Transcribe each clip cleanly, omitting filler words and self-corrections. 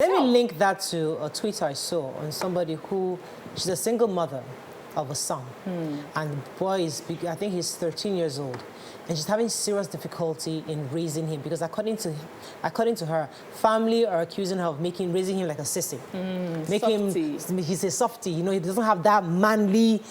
Let me link that to a tweet I saw on somebody who, she's a single mother of a son. And the boy is, I think he's 13 years old. And she's having serious difficulty in raising him because according to her, family are accusing her of raising him like a sissy. He's a softie, you know, he doesn't have that manly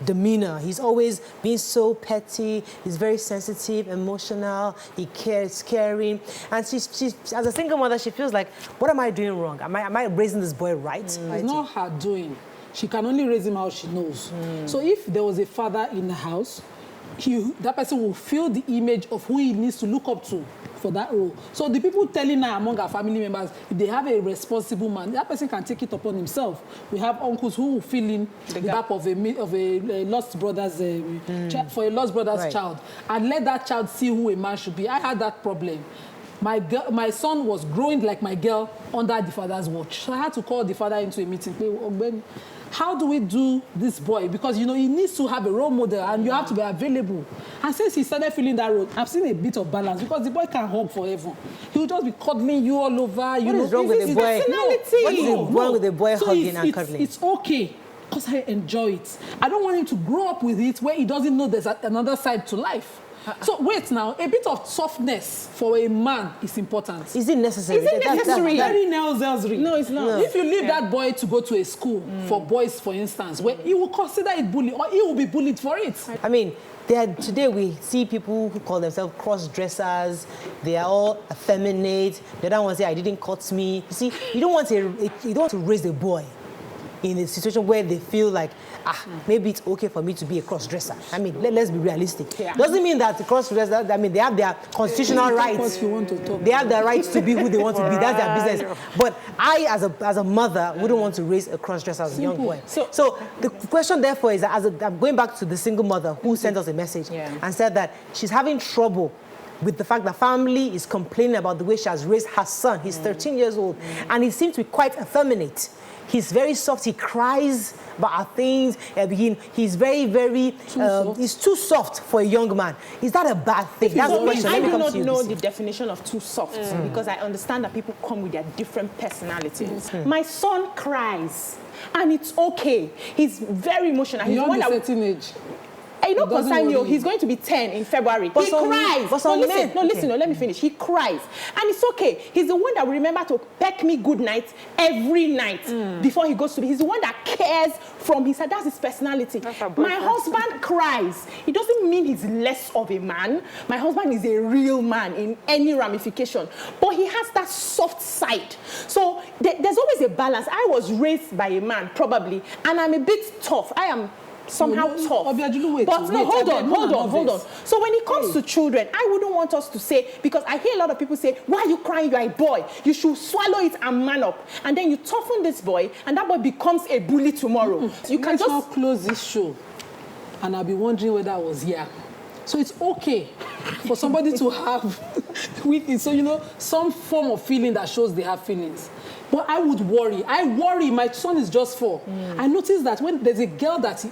demeanor. He's always being so petty, he's very sensitive, emotional, he cares, caring. And she's as a single mother, she feels like, what am I doing wrong? Am I raising this boy right? It's not her doing. She can only raise him how she knows. So if there was a father in the house, that person will feel the image of who he needs to look up to for that role. So the people telling her among our family members, if they have a responsible man, that person can take it upon himself. We have uncles who will fill in the gap of a lost brother's for a lost brother's child, and let that child see who a man should be. I had that problem. My son was growing like my girl under the father's watch. So I had to call the father into a meeting. How do we do this boy? Because, you know, he needs to have a role model and you have to be available. And since he started feeling that role, I've seen a bit of balance because the boy can't hug forever. He will just be cuddling you all over. What is wrong with the boy? What is wrong with the boy hugging and cuddling? It's okay because I enjoy it. I don't want him to grow up with it where he doesn't know there's another side to life. So wait now, a bit of softness for a man is important. Is it necessary? Is it necessary? Very necessary. No, it's not. No. If you leave that boy to go to a school for boys, for instance, where he will consider it bullying or he will be bullied for it. I mean, today we see people who call themselves cross-dressers. They are all effeminate. The other one say, "I didn't cut me." You see, you don't want to raise a boy in a situation where they feel like, maybe it's okay for me to be a cross-dresser. I mean, let's be realistic. Yeah. Doesn't mean that the cross-dresser, I mean, they have their constitutional rights. They have their rights to be who they want to be. That's their business. But I, as a mother, wouldn't want to raise a cross-dresser as a young boy. So the question, therefore, is that I'm going back to the single mother who sent us a message and said that she's having trouble with the fact that family is complaining about the way she has raised her son. He's 13 years old, and he seems to be quite effeminate. He's very soft. He cries about things. He's very, very. He's too soft for a young man. Is that a bad thing? That's the question. I do not know the definition of too soft because I understand that people come with their different personalities. My son cries, and it's okay. He's very emotional. He's beyond a certain age. I don't concern you. He's going to be 10 in February. He cries. Listen, let me finish. He cries. And it's okay. He's the one that will remember to peck me good night every night before he goes to bed. He's the one that cares from his side. That's his personality. My husband cries. It doesn't mean he's less of a man. My husband is a real man in any ramification. But he has that soft side. So there's always a balance. I was raised by a man, probably, and I'm a bit tough. I am somehow tough. But no, hold on. So when it comes to children, I wouldn't want us to say, because I hear a lot of people say, why are you crying? You're a boy. You should swallow it and man up. And then you toughen this boy, and that boy becomes a bully tomorrow. You can just not close this show, and I'll be wondering whether I was here. So it's okay for somebody to have weakness. So, you know, some form of feeling that shows they have feelings. But I would worry. I worry. My son is just 4. I noticed that when there's a girl that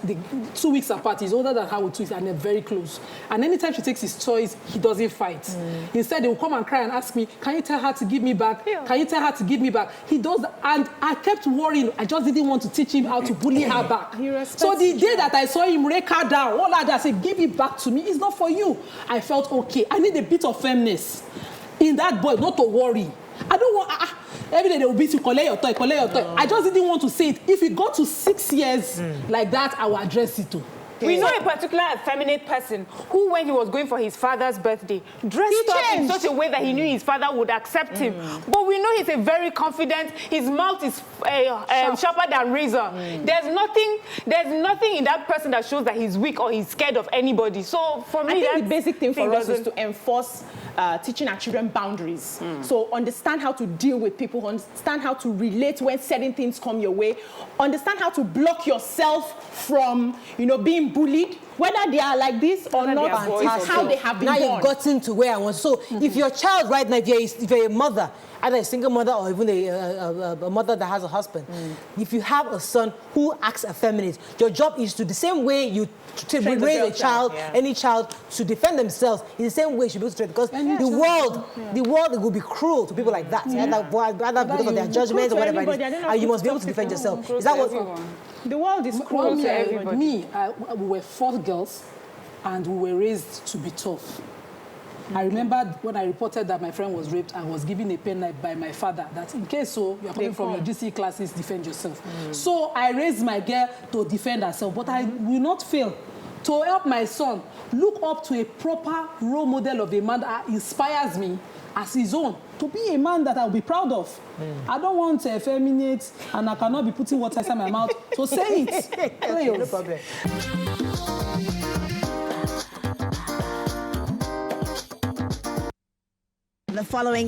2 weeks apart, he's older than her with 2 weeks, and they're very close. And anytime she takes his toys, he doesn't fight. Instead, they will come and cry and ask me, can you tell her to give me back? Can you tell her to give me back? He does, and I kept worrying. I just didn't want to teach him how to bully her back. So the day that I saw him rake her down, all that, I said, give it back to me. It's not for you. I felt okay. I need a bit of firmness in that boy, not to worry. I don't want... every day they will beat you, collect your toy, collect your toy. I just didn't want to say it. If it got to 6 years like that, I will address it too. We know a particular effeminate person who, when he was going for his father's birthday, dressed up in such a way that he knew his father would accept him. But we know he's a very confident, his mouth is sharper than razor. There's nothing in that person that shows that he's weak or he's scared of anybody. So for me, I think the basic thing for us is to enforce teaching our children boundaries. So understand how to deal with people, understand how to relate when certain things come your way, understand how to block yourself from, you know, being bullied, whether they are like this or not, it's how they have been now born. You've gotten to where I want. So if your child right now, if you're a mother, either a single mother or even a mother that has a husband, if you have a son who acts effeminate, your job is to, the same way you raise a child, any child, to defend themselves, in the same way you should be able to train, because the world it will be cruel to people like that, either because of their judgments or whatever it is, and you must be able to defend yourself. Is that what? The world is cruel to everybody. We were 4 girls, and we were raised to be tough. I remember when I reported that my friend was raped, I was given a pen knife by my father that in case you're coming from your GC classes, defend yourself. So I raised my girl to defend herself, but I will not fail to help my son look up to a proper role model of a man that inspires me as his own, to be a man that I'll be proud of. I don't want to effeminate, and I cannot be putting water inside my mouth to say it. Okay, no problem. The following